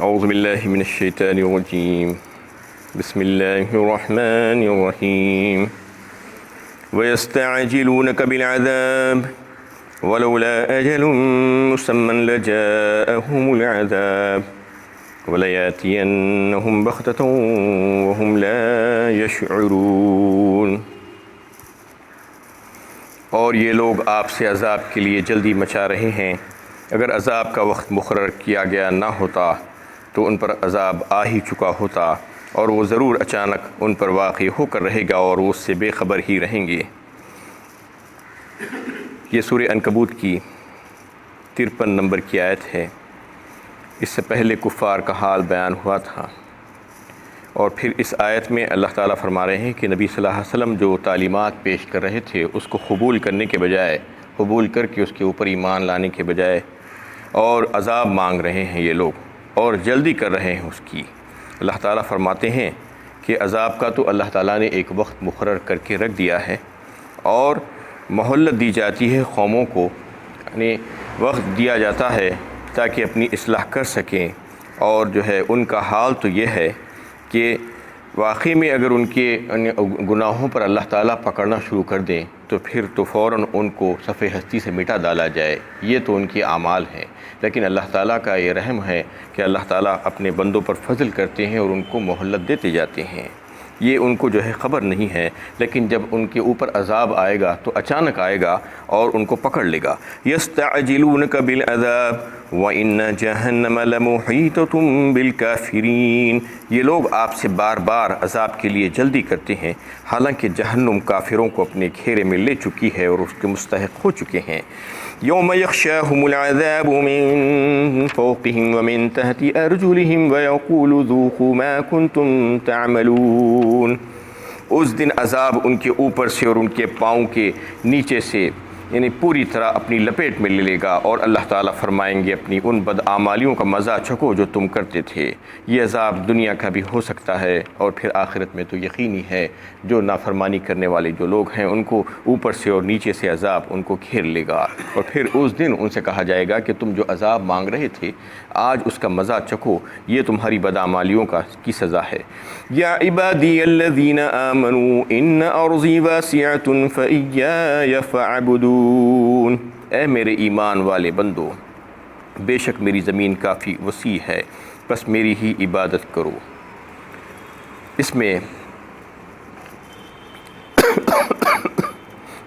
اعوذ باللہ من الشیطان الرجیم بسم اللہ الرحمن الرحیم وَيَسْتَعْجِلُونَكَ بِالْعَذَابِ وَلَوْلَا أَجَلٌ مُّسَمًّى لَجَاءَهُمُ الْعَذَابُ وَلَيَأْتِيَنَّهُمْ بَغْتَةً وَهُمْ لَا يَشْعُرُونَ۔ اور یہ لوگ آپ سے عذاب کے لیے جلدی مچا رہے ہیں، اگر عذاب کا وقت مقرر کیا گیا نہ ہوتا تو ان پر عذاب آ ہی چکا ہوتا، اور وہ ضرور اچانک ان پر واقع ہو کر رہے گا اور وہ اس سے بے خبر ہی رہیں گے۔ یہ سورہ عنکبوت کی 53 نمبر کی آیت ہے۔ اس سے پہلے کفار کا حال بیان ہوا تھا، اور پھر اس آیت میں اللہ تعالیٰ فرما رہے ہیں کہ نبی صلی اللہ علیہ وسلم جو تعلیمات پیش کر رہے تھے اس کو قبول کرنے کے بجائے، قبول کر کے اس کے اوپر ایمان لانے کے بجائے اور عذاب مانگ رہے ہیں یہ لوگ، اور جلدی کر رہے ہیں اس کی۔ اللہ تعالیٰ فرماتے ہیں کہ عذاب کا تو اللہ تعالیٰ نے ایک وقت مقرر کر کے رکھ دیا ہے، اور مہلت دی جاتی ہے قوموں کو، یعنی وقت دیا جاتا ہے تاکہ اپنی اصلاح کر سکیں۔ اور جو ہے ان کا حال تو یہ ہے کہ واقعی میں اگر ان کے گناہوں پر اللہ تعالیٰ پکڑنا شروع کر دیں تو پھر تو فوراً ان کو صفحہ ہستی سے مٹا ڈالا جائے، یہ تو ان کے اعمال ہیں۔ لیکن اللہ تعالیٰ کا یہ رحم ہے کہ اللہ تعالیٰ اپنے بندوں پر فضل کرتے ہیں اور ان کو مہلت دیتے جاتے ہیں، یہ ان کو جو ہے خبر نہیں ہے۔ لیکن جب ان کے اوپر عذاب آئے گا تو اچانک آئے گا اور ان کو پکڑ لے گا۔ یستعجلونک بالعذاب وان جہنم لمحیطۃ بالکافرین۔ یہ لوگ آپ سے بار بار عذاب کے لیے جلدی کرتے ہیں، حالانکہ جہنم کافروں کو اپنے گھیرے میں لے چکی ہے اور اس کے مستحق ہو چکے ہیں۔ یوم یغشاہم العذاب من فوقہم ومن تحت ارجلہم ویقول ذوقوا ما کنتم تعملون۔ اس دن عذاب ان کے اوپر سے اور ان کے پاؤں کے نیچے سے یعنی پوری طرح اپنی لپیٹ میں لے لے گا، اور اللہ تعالیٰ فرمائیں گے اپنی ان بدعمالیوں کا مزہ چکھو جو تم کرتے تھے۔ یہ عذاب دنیا کا بھی ہو سکتا ہے، اور پھر آخرت میں تو یقینی ہے جو نافرمانی کرنے والے جو لوگ ہیں ان کو اوپر سے اور نیچے سے عذاب ان کو گھیر لے گا، اور پھر اس دن ان سے کہا جائے گا کہ تم جو عذاب مانگ رہے تھے آج اس کا مزہ چکھو، یہ تمہاری بدعمالیوں کی سزا ہے۔ یا عبادی الذین آمنوا ان ارضی واسعۃ فإیای فاعبدون۔ اے میرے ایمان والے بندو، بے شک میری زمین کافی وسیع ہے، بس میری ہی عبادت کرو۔ اس میں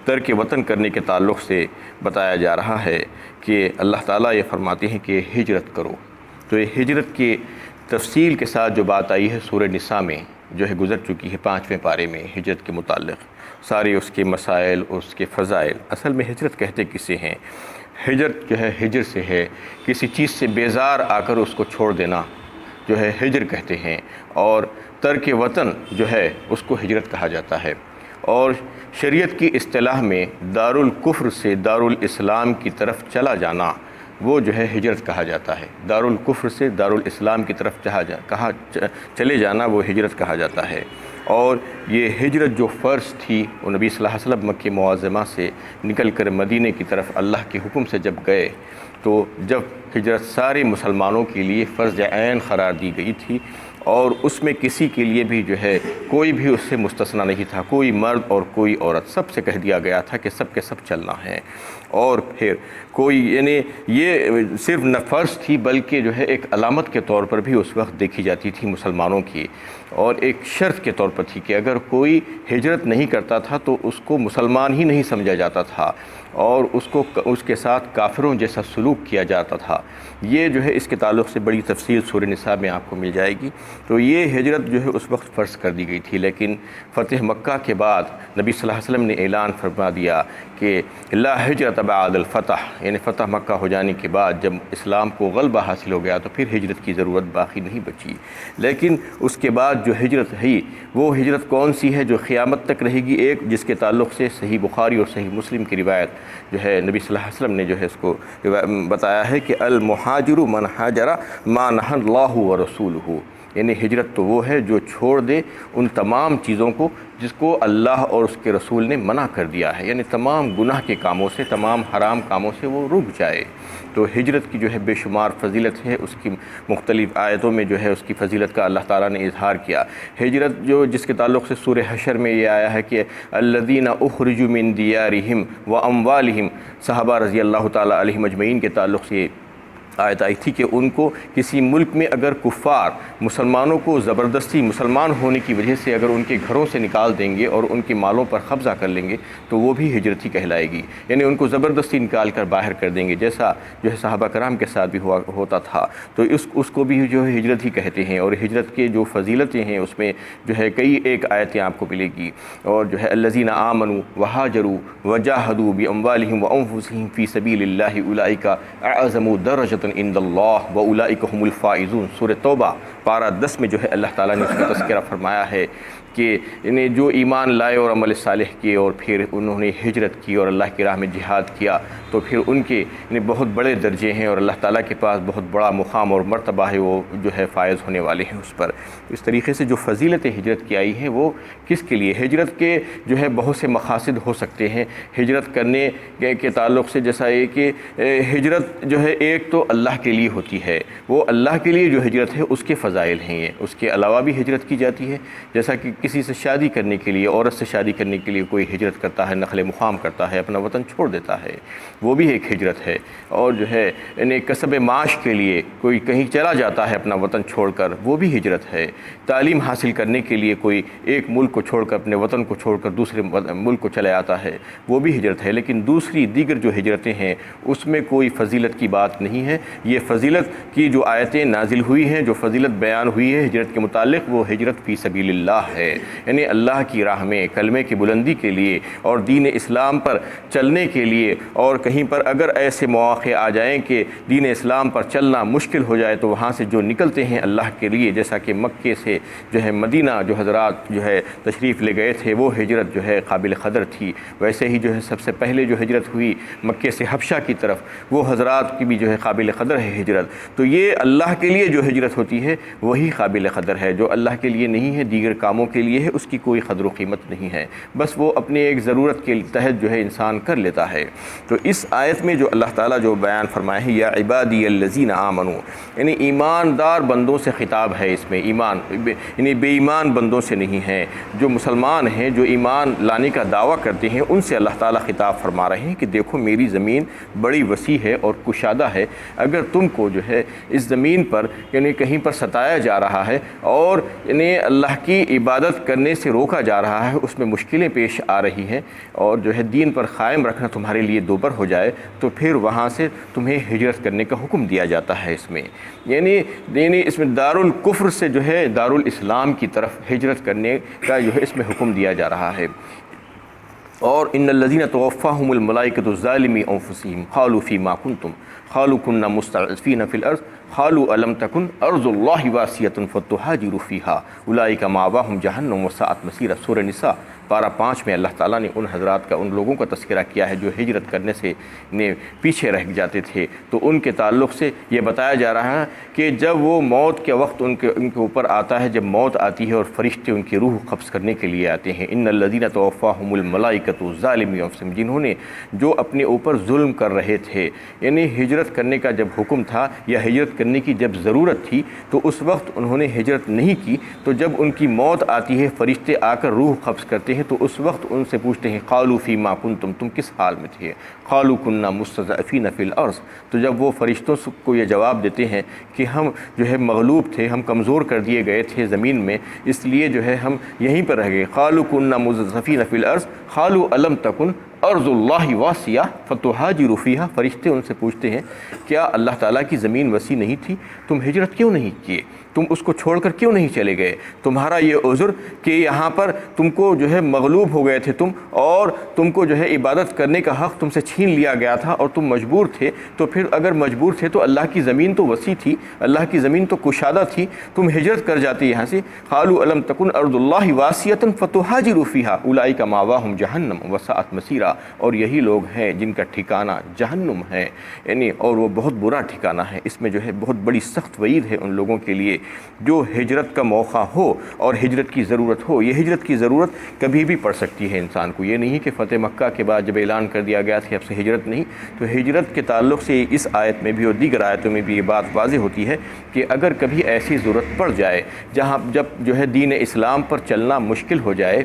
ترک وطن کرنے کے تعلق سے بتایا جا رہا ہے کہ اللہ تعالیٰ یہ فرماتے ہیں کہ ہجرت کرو۔ تو یہ ہجرت کے تفصیل کے ساتھ جو بات آئی ہے سورہ نساء میں جو ہے گزر چکی ہے 5ویں پارے میں ہجرت کے متعلق، سارے اس کے مسائل، اس کے فضائل۔ اصل میں ہجرت کہتے کسے ہیں؟ ہجرت جو ہے ہجر سے ہے، کسی چیز سے بیزار آ کر اس کو چھوڑ دینا جو ہے ہجر کہتے ہیں، اور ترک وطن جو ہے اس کو ہجرت کہا جاتا ہے۔ اور شریعت کی اصطلاح میں دارالکفر سے دارالاسلام کی طرف چلا جانا وہ جو ہے ہجرت کہا جاتا ہے۔ دارالکفر سے دارالاسلام کی طرف چلے جانا وہ ہجرت کہا جاتا ہے۔ اور یہ ہجرت جو فرض تھی وہ نبی صلی اللہ علیہ وسلم مکہ معظمہ سے نکل کر مدینہ کی طرف اللہ کے حکم سے جب گئے تو جب ہجرت سارے مسلمانوں کے لیے فرض عین قرار دی گئی تھی، اور اس میں کسی کے لیے بھی جو ہے کوئی بھی اس سے مستثنی نہیں تھا، کوئی مرد اور کوئی عورت، سب سے کہہ دیا گیا تھا کہ سب کے سب چلنا ہے۔ اور پھر کوئی یعنی یہ صرف نہ فرض تھی بلکہ جو ہے ایک علامت کے طور پر بھی اس وقت دیکھی جاتی تھی مسلمانوں کی، اور ایک شرط کے طور پر تھی کہ اگر کوئی ہجرت نہیں کرتا تھا تو اس کو مسلمان ہی نہیں سمجھا جاتا تھا، اور اس کے ساتھ کافروں جیسا سلوک کیا جاتا تھا۔ یہ جو ہے اس کے تعلق سے بڑی تفصیل سورہ نساء میں آپ کو مل جائے گی۔ تو یہ ہجرت جو ہے اس وقت فرض کر دی گئی تھی، لیکن فتح مکہ کے بعد نبی صلی اللہ علیہ وسلم نے اعلان فرما دیا کہ لا ہجرت بعد الفتح، یعنی فتح مکہ ہو جانے کے بعد جب اسلام کو غلبہ حاصل ہو گیا تو پھر ہجرت کی ضرورت باقی نہیں بچی۔ لیکن اس کے بعد جو ہجرت ہے وہ ہجرت کون سی ہے جو قیامت تک رہے گی؟ ایک جس کے تعلق سے صحیح بخاری اور صحیح مسلم کی روایت جو ہے نبی صلی اللہ علیہ وسلم نے جو ہے اس کو بتایا ہے کہ المہاجر من ہاجر ما نہى اللہ ورسولہ، یعنی ہجرت تو وہ ہے جو چھوڑ دے ان تمام چیزوں کو جس کو اللہ اور اس کے رسول نے منع کر دیا ہے، یعنی تمام گناہ کے کاموں سے، تمام حرام کاموں سے وہ رک جائے۔ تو ہجرت کی جو ہے بے شمار فضیلت ہے، اس کی مختلف آیتوں میں جو ہے اس کی فضیلت کا اللہ تعالیٰ نے اظہار کیا۔ ہجرت جس کے تعلق سے سورہ حشر میں یہ آیا ہے کہ الذین اخرجوا من دیارہم واموالہم، صحابہ رضی اللہ تعالیٰ علیہم اجمعین کے تعلق سے آیت آئی تھی کہ ان کو کسی ملک میں اگر کفار مسلمانوں کو زبردستی مسلمان ہونے کی وجہ سے اگر ان کے گھروں سے نکال دیں گے اور ان کے مالوں پر قبضہ کر لیں گے تو وہ بھی ہجرت ہی کہلائے گی، یعنی ان کو زبردستی نکال کر باہر کر دیں گے، جیسا جو ہے صحابہ کرام کے ساتھ بھی ہوتا تھا۔ تو اس کو بھی جو ہے ہجرت ہی کہتے ہیں، اور ہجرت کے جو فضیلتیں ہیں اس میں جو ہے کئی ایک آیتیں آپ کو ملے گی، اور جو ہے الذین آمنوا وہاجروا وجاہدوا باموالہم وانفسہم فی سبیل اللہ اولئک اعظم درجۃ عند اللہ واولئک هم الفائزون۔ سورہ توبہ پارہ 10 میں جو ہے اللہ تعالیٰ نے اس کا تذکرہ فرمایا ہے کہ انہیں جو ایمان لائے اور عمل صالح کیے اور پھر انہوں نے ہجرت کی اور اللہ کی راہ میں جہاد کیا تو پھر ان کے بہت بڑے درجے ہیں اور اللہ تعالیٰ کے پاس بہت بڑا مقام اور مرتبہ ہے، وہ جو ہے فائز ہونے والے ہیں اس پر۔ اس طریقے سے جو فضیلت ہجرت کی آئی ہیں وہ کس کے لیے؟ ہجرت کے جو ہے بہت سے مقاصد ہو سکتے ہیں ہجرت کرنے کے تعلق سے، جیسا یہ کہ ہجرت جو ہے ایک تو اللہ کے لیے ہوتی ہے، وہ اللہ کے لیے جو ہجرت ہے اس کے فضائل ہیں، اس کے علاوہ بھی ہجرت کی جاتی ہے، جیسا کہ کسی سے شادی کرنے کے لیے، عورت سے شادی کرنے کے لیے کوئی ہجرت کرتا ہے، نقل مقام کرتا ہے، اپنا وطن چھوڑ دیتا ہے، وہ بھی ایک ہجرت ہے۔ اور جو ہے کسب معاش کے لیے کوئی کہیں چلا جاتا ہے اپنا وطن چھوڑ کر، وہ بھی ہجرت ہے۔ تعلیم حاصل کرنے کے لیے کوئی ایک ملک کو چھوڑ کر، اپنے وطن کو چھوڑ کر دوسرے ملک کو چلا جاتا ہے، وہ بھی ہجرت ہے۔ لیکن دوسری دیگر جو ہجرتیں ہیں اس میں کوئی فضیلت کی بات نہیں ہے۔ یہ فضیلت کی جو آیتیں نازل ہوئی ہیں، جو فضیلت بیان ہوئی ہے ہجرت کے متعلق، وہ ہجرت فی سبیل اللہ ہے، یعنی اللہ کی راہ میں کلمے کی بلندی کے لیے اور دین اسلام پر چلنے کے لیے، اور کہیں پر اگر ایسے مواقع آ جائیں کہ دین اسلام پر چلنا مشکل ہو جائے تو وہاں سے جو نکلتے ہیں اللہ کے لیے، جیسا کہ مکے سے جو ہے مدینہ جو حضرات جو ہے تشریف لے گئے تھے، وہ ہجرت جو ہے قابل قدر تھی۔ ویسے ہی جو ہے سب سے پہلے جو ہجرت ہوئی مکے سے حبشہ کی طرف، وہ حضرات کی بھی جو ہے قابل قدر ہے ہجرت۔ تو یہ اللہ کے لیے جو ہجرت ہوتی ہے وہی قابل قدر ہے، جو اللہ کے لیے نہیں ہے، دیگر کاموں کے لیے ہے، اس کی کوئی قدر و قیمت نہیں ہے، بس وہ اپنے ایک ضرورت کے تحت جو ہے انسان کر لیتا ہے۔ تو اس آیت میں جو اللہ تعالیٰ جو بیان فرمائے ہیں، یا عبادی الذین آمنوا، یعنی ایماندار بندوں سے خطاب ہے اس میں، ایمان یعنی بے ایمان بندوں سے نہیں ہے، جو مسلمان ہیں، جو ایمان لانے کا دعویٰ کرتے ہیں، ان سے اللہ تعالیٰ خطاب فرما رہے ہیں کہ دیکھو میری زمین بڑی وسیع ہے اور کشادہ ہے، اگر تم کو جو ہے اس زمین پر یعنی کہیں پر ستایا جا رہا ہے اور یعنی اللہ کی عبادت کرنے سے روکا جا رہا ہے، اس میں مشکلیں پیش آ رہی ہیں، اور جو ہے دین پر قائم رکھنا تمہارے لیے دوبر ہو جائے، تو پھر وہاں سے تمہیں ہجرت کرنے کا حکم دیا جاتا ہے اس میں، یعنی اس میں دارالکفر سے جو ہے دارالاسلام کی طرف ہجرت کرنے کا جو ہے اس میں حکم دیا جا رہا ہے۔ اور ان الذین توفاہم الملائکۃ ظالمی انفسہم قالوا فیما کنتم قالوا کنا مستضعفین فی الارض قالوا الم تکن ارض اللہ واسعۃ فتہاجروا فیہا اولئک مأواہم جہنم وساءت مصیرا۔ سورہ نساء پارہ 5 میں اللہ تعالیٰ نے ان حضرات کا، ان لوگوں کا تذکرہ کیا ہے جو ہجرت کرنے سے پیچھے رہ جاتے تھے، تو ان کے تعلق سے یہ بتایا جا رہا ہے کہ جب وہ موت کے وقت ان کے اوپر آتا ہے، جب موت آتی ہے اور فرشتے ان کی روح قبض کرنے کے لیے آتے ہیں، ان الذین توفاہم الملائکۃ ظالمی انفسہم، جنہوں نے جو اپنے اوپر ظلم کر رہے تھے، یعنی ہجرت کرنے کا جب حکم تھا یا ہجرت کرنے کی جب ضرورت تھی تو اس وقت انہوں نے ہجرت نہیں کی، تو جب ان کی موت آتی ہے فرشتے آ کر روح قبض کرتے ہیں تو اس وقت ان سے پوچھتے ہیں قالوا فیما کنتم، تم کس حال میں تھے؟ قالوا کنا مستضعفین فی الارض، تو جب وہ فرشتوں کو یہ جواب دیتے ہیں کہ ہم جو ہے مغلوب تھے، ہم کمزور کر دیے گئے تھے زمین میں، اس لیے جو ہے ہم یہیں پر رہ گئے۔ قالوا کنا مستضعفین فی الارض قالوا الم تکن ارض اللہ واسعہ فتہاجروا فیہا، فرشتے ان سے پوچھتے ہیں کیا اللہ تعالیٰ کی زمین وسیع نہیں تھی؟ تم ہجرت کیوں نہیں کیے؟ تم اس کو چھوڑ کر کیوں نہیں چلے گئے؟ تمہارا یہ عذر کہ یہاں پر تم کو جو ہے مغلوب ہو گئے تھے تم، اور تم کو جو ہے عبادت کرنے کا حق تم سے چھین لیا گیا تھا اور تم مجبور تھے، تو پھر اگر مجبور تھے تو اللہ کی زمین تو وسیع تھی، اللہ کی زمین تو کشادہ تھی، تم ہجرت کر جاتے یہاں سے۔ قالوا الم تکن ارض اللہ واسعۃ فتہاجروا فیہا اولئک مأواہم جہنم وساءت مصیرا۔ گیا، اور یہی لوگ ہیں جن کا ٹھکانہ جہنم ہے، یعنی اور وہ بہت برا ٹھکانہ ہے۔ اس میں جو ہے بہت بڑی سخت وعید ہے ان لوگوں کے لیے جو ہجرت کا موقع ہو اور ہجرت کی ضرورت ہو۔ یہ ہجرت کی ضرورت کبھی بھی پڑ سکتی ہے انسان کو، یہ نہیں کہ فتح مکہ کے بعد جب اعلان کر دیا گیا کہ اب سے ہجرت نہیں، تو ہجرت کے تعلق سے اس آیت میں بھی اور دیگر آیتوں میں بھی یہ بات واضح ہوتی ہے کہ اگر کبھی ایسی ضرورت پڑ جائے جب جو ہے دین اسلام پر چلنا مشکل ہو جائے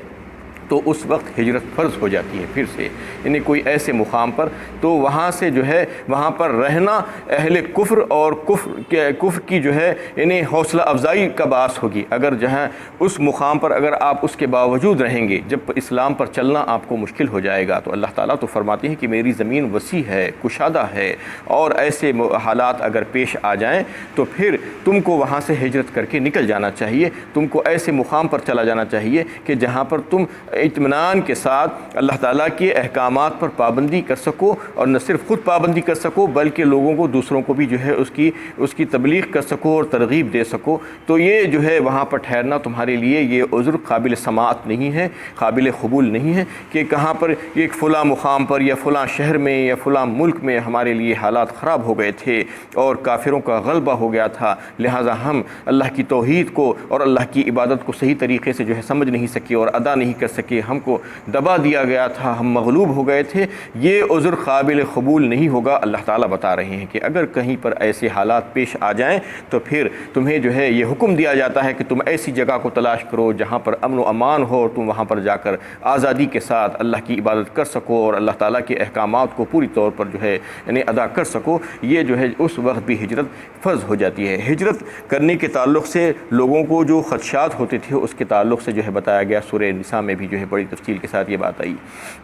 تو اس وقت ہجرت فرض ہو جاتی ہے پھر سے، یعنی کوئی ایسے مقام پر، تو وہاں سے جو ہے وہاں پر رہنا اہل کفر اور کفر کی جو ہے یعنی حوصلہ افزائی کا باعث ہوگی۔ اگر جہاں اس مقام پر اگر آپ اس کے باوجود رہیں گے، جب اسلام پر چلنا آپ کو مشکل ہو جائے گا، تو اللہ تعالیٰ تو فرماتے ہیں کہ میری زمین وسیع ہے، کشادہ ہے، اور ایسے حالات اگر پیش آ جائیں تو پھر تم کو وہاں سے ہجرت کر کے نکل جانا چاہیے، تم کو ایسے مقام پر چلا جانا چاہیے کہ جہاں پر تم اطمینان کے ساتھ اللہ تعالیٰ کے احکامات پر پابندی کر سکو، اور نہ صرف خود پابندی کر سکو بلکہ لوگوں کو، دوسروں کو بھی جو ہے اس کی تبلیغ کر سکو اور ترغیب دے سکو۔ تو یہ جو ہے وہاں پر ٹھہرنا تمہارے لیے یہ عذر قابل سماعت نہیں ہے، قابل قبول نہیں ہے کہ کہاں پر ایک فلاں مقام پر یا فلاں شہر میں یا فلاں ملک میں ہمارے لیے حالات خراب ہو گئے تھے اور کافروں کا غلبہ ہو گیا تھا، لہٰذا ہم اللہ کی توحید کو اور اللہ کی عبادت کو صحیح طریقے سے جو ہے سمجھ نہیں سکے اور ادا نہیں کر سکے، ہم کو دبا دیا گیا تھا، ہم مغلوب ہو گئے تھے۔ یہ عذر قابل قبول نہیں ہوگا۔ اللہ تعالیٰ بتا رہے ہیں کہ اگر کہیں پر ایسے حالات پیش آ جائیں تو پھر تمہیں جو ہے یہ حکم دیا جاتا ہے کہ تم ایسی جگہ کو تلاش کرو جہاں پر امن و امان ہو، اور تم وہاں پر جا کر آزادی کے ساتھ اللہ کی عبادت کر سکو اور اللہ تعالیٰ کے احکامات کو پوری طور پر جو ہے یعنی ادا کر سکو۔ یہ جو ہے اس وقت بھی ہجرت فرض ہو جاتی ہے۔ ہجرت کرنے کے تعلق سے لوگوں کو جو خدشات ہوتے تھے اس کے تعلق سے جو ہے بتایا گیا، سورہ نساء میں بھی جو ہے بڑی تفصیل کے ساتھ یہ بات آئی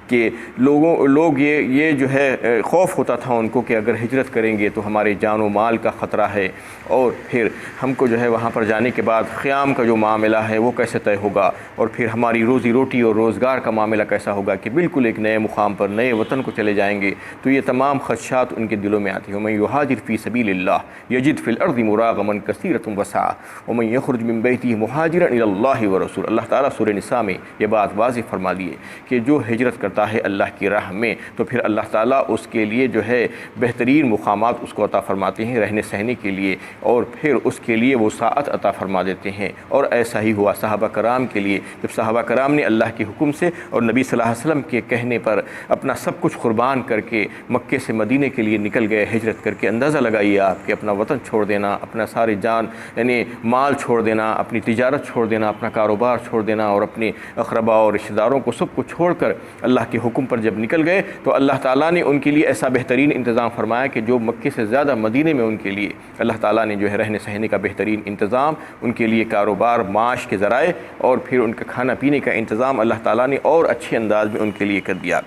کہ لوگ یہ جو ہے خوف ہوتا تھا ان کو کہ اگر ہجرت کریں گے تو ہمارے جان و مال کا خطرہ ہے، اور پھر ہم کو جو ہے وہاں پر جانے کے بعد قیام کا جو معاملہ ہے وہ کیسے طے ہوگا، اور پھر ہماری روزی روٹی اور روزگار کا معاملہ کیسا ہوگا کہ بالکل ایک نئے مقام پر نئے وطن کو چلے جائیں گے۔ تو یہ تمام خدشات ان کے دلوں میں آتی ہیں۔ وَمَن يُهَاجِرْ فِي سَبِيلِ اللَّهِ يَجِدْ فِي الْأَرْضِ مُرَاغَمًا كَثِيرًا وَسَعًا وَمَن يَخْرُجْ مِن بَيْتِهِ مُهَاجِرًا إِلَى اللَّهِ وَرَسُولِهِ۔ اللہ تعالیٰ سورہ نساء میں یہ بات واضح فرما دیے کہ جو ہجرت کرتا ہے اللہ کی راہ میں تو پھر اللہ تعالیٰ اس کے لیے جو ہے بہترین مقامات اس کو عطا فرماتے ہیں رہنے سہنے کے لیے، اور پھر اس کے لیے وہ ساعت عطا فرما دیتے ہیں۔ اور ایسا ہی ہوا صحابہ کرام کے لیے، جب صحابہ کرام نے اللہ کے حکم سے اور نبی صلی اللہ علیہ وسلم کے کہنے پر اپنا سب کچھ قربان کر کے مکے سے مدینے کے لیے نکل گئے ہجرت کر کے، اندازہ لگائیے آپ کہ اپنا وطن چھوڑ دینا، اپنا ساری جان یعنی مال چھوڑ دینا، اپنی تجارت چھوڑ دینا، اپنا کاروبار چھوڑ دینا، اور اپنے اقربا اور رشتہ داروں کو سب کو چھوڑ کر اللہ کے حکم پر جب نکل گئے تو اللہ تعالیٰ نے ان کے لیے ایسا بہترین انتظام فرمایا کہ جو مکے سے زیادہ مدینے میں ان کے لیے اللہ تعالیٰ نے جو ہے رہنے سہنے کا بہترین انتظام، ان کے لیے کاروبار معاش کے ذرائع اور پھر ان کا کھانا پینے کا انتظام اللہ تعالیٰ نے اور اچھے انداز میں ان کے لیے کر دیا۔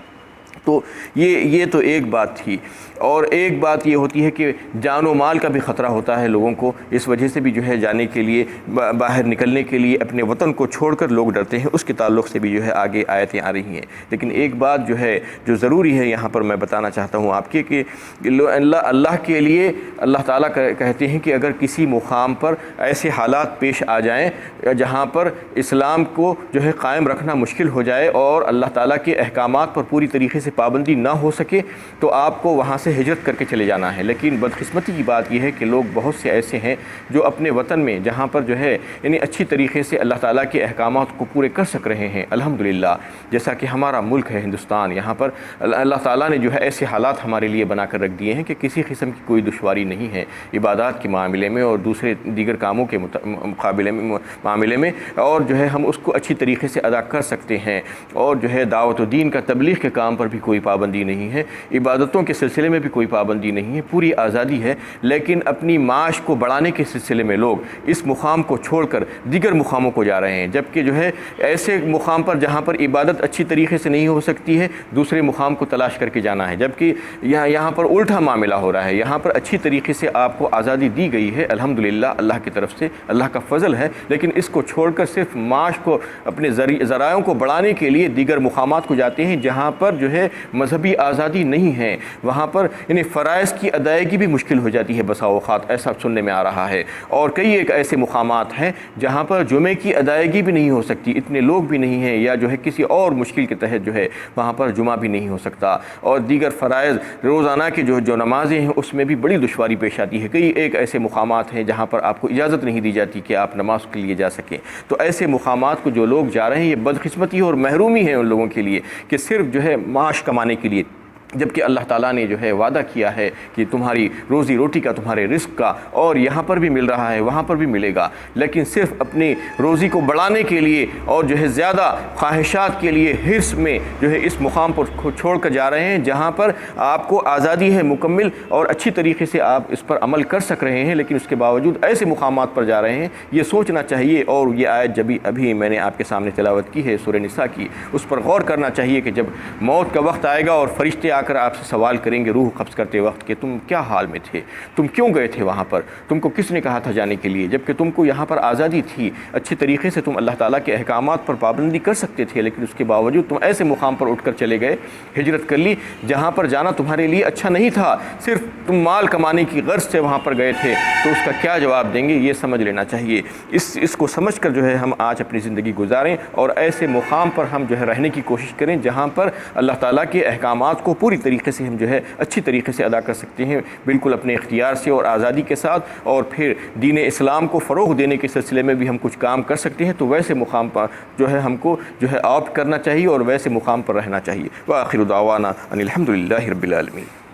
تو یہ تو ایک بات تھی، اور ایک بات یہ ہوتی ہے کہ جان و مال کا بھی خطرہ ہوتا ہے لوگوں کو، اس وجہ سے بھی جو ہے جانے کے لیے باہر نکلنے کے لیے اپنے وطن کو چھوڑ کر لوگ ڈرتے ہیں، اس کے تعلق سے بھی جو ہے آگے آیتیں آ رہی ہیں۔ لیکن ایک بات جو ہے جو ضروری ہے یہاں پر میں بتانا چاہتا ہوں آپ کے کہ اللہ کے لیے اللہ تعالیٰ کہتے ہیں کہ اگر کسی مقام پر ایسے حالات پیش آ جائیں جہاں پر اسلام کو جو ہے قائم رکھنا مشکل ہو جائے اور اللہ تعالیٰ کے احکامات پر پوری طریقے سے پابندی نہ ہو سکے، تو آپ کو وہاں سے ہجرت کر کے چلے جانا ہے۔ لیکن بدقسمتی کی بات یہ ہے کہ لوگ بہت سے ایسے ہیں جو اپنے وطن میں جہاں پر جو ہے یعنی اچھی طریقے سے اللہ تعالیٰ کے احکامات کو پورے کر سک رہے ہیں الحمدللہ، جیسا کہ ہمارا ملک ہے ہندوستان، یہاں پر اللہ تعالیٰ نے جو ہے ایسے حالات ہمارے لیے بنا کر رکھ دیے ہیں کہ کسی قسم کی کوئی دشواری نہیں ہے عبادات کے معاملے میں اور دوسرے دیگر کاموں کے معاملے میں، اور جو ہے ہم اس کو اچھی طریقے سے ادا کر سکتے ہیں، اور جو ہے دعوت و دین کا تبلیغ کے کام پر بھی کوئی پابندی نہیں ہے، عبادتوں کے سلسلے میں بھی کوئی پابندی نہیں ہے، پوری آزادی ہے۔ لیکن اپنی معاش کو بڑھانے کے سلسلے میں لوگ اس مقام کو چھوڑ کر دیگر مقاموں کو جا رہے ہیں، جبکہ جو ہے ایسے مقام پر جہاں پر عبادت اچھی طریقے سے نہیں ہو سکتی ہے دوسرے مقام کو تلاش کر کے جانا ہے، جبکہ یہاں پر الٹا معاملہ ہو رہا ہے۔ یہاں پر اچھی طریقے سے آپ کو آزادی دی گئی ہے الحمدللہ اللہ کی طرف سے، اللہ کا فضل ہے، لیکن اس کو چھوڑ کر صرف معاش کو اپنے ذرائعوں کو بڑھانے کے لیے دیگر مقامات کو جاتے ہیں جہاں پر جو ہے ہے مذہبی آزادی نہیں ہے، وہاں پر یعنی فرائض کی ادائیگی بھی مشکل ہو جاتی ہے بسا اوقات، ایسا سننے میں آ رہا ہے۔ اور کئی ایک ایسے مقامات ہیں جہاں پر جمعے کی ادائیگی بھی نہیں ہو سکتی، اتنے لوگ بھی نہیں ہیں، یا جو ہے کسی اور مشکل کے تحت جو ہے وہاں پر جمعہ بھی نہیں ہو سکتا، اور دیگر فرائض روزانہ کی جو نمازیں ہیں اس میں بھی بڑی دشواری پیش آتی ہے۔ کئی ایک ایسے مقامات ہیں جہاں پر آپ کو اجازت نہیں دی جاتی کہ آپ نماز کے لیے جا سکیں۔ تو ایسے مقامات کو جو لوگ جا رہے ہیں یہ بدقسمتی اور محرومی ہے ان لوگوں کے لیے کہ صرف جو ہے معاش کمانے کے لیے، جبکہ اللہ تعالیٰ نے جو ہے وعدہ کیا ہے کہ تمہاری روزی روٹی کا، تمہارے رزق کا، اور یہاں پر بھی مل رہا ہے وہاں پر بھی ملے گا، لیکن صرف اپنی روزی کو بڑھانے کے لیے اور جو ہے زیادہ خواہشات کے لیے حرص میں جو ہے اس مقام پر چھوڑ کر جا رہے ہیں جہاں پر آپ کو آزادی ہے مکمل اور اچھی طریقے سے آپ اس پر عمل کر سک رہے ہیں، لیکن اس کے باوجود ایسے مقامات پر جا رہے ہیں۔ یہ سوچنا چاہیے، اور یہ آیت جب ابھی میں نے آپ کے سامنے تلاوت کی ہے سورہ نساء کی، اس پر غور کرنا چاہیے کہ جب موت کا وقت آئے گا اور فرشتے آ کر آپ سے سوال کریں گے روح قبض کرتے وقت کہ تم کیا حال میں تھے، تم کیوں گئے تھے وہاں پر، تم کو کس نے کہا تھا جانے کے لیے، جبکہ تم کو یہاں پر آزادی تھی، اچھی طریقے سے تم اللہ تعالیٰ کے احکامات پر پابندی کر سکتے تھے، لیکن اس کے باوجود تم ایسے مقام پر اٹھ کر چلے گئے، ہجرت کر لی جہاں پر جانا تمہارے لیے اچھا نہیں تھا، صرف تم مال کمانے کی غرض سے وہاں پر گئے تھے، تو اس کا کیا جواب دیں گے یہ سمجھ لینا چاہیے۔ اس کو سمجھ کر جو ہے ہم آج اپنی زندگی گزاریں اور ایسے مقام پر ہم جو ہے رہنے کی کوشش کریں جہاں پر اللہ تعالیٰ کے احکامات کو پوری طریقے سے ہم جو ہے اچھی طریقے سے ادا کر سکتے ہیں، بالکل اپنے اختیار سے اور آزادی کے ساتھ، اور پھر دین اسلام کو فروغ دینے کے سلسلے میں بھی ہم کچھ کام کر سکتے ہیں، تو ویسے مقام پر جو ہے ہم کو جو ہے آپٹ کرنا چاہیے اور ویسے مقام پر رہنا چاہیے۔ وآخر دعوانا ان الحمد للہ رب العالمین۔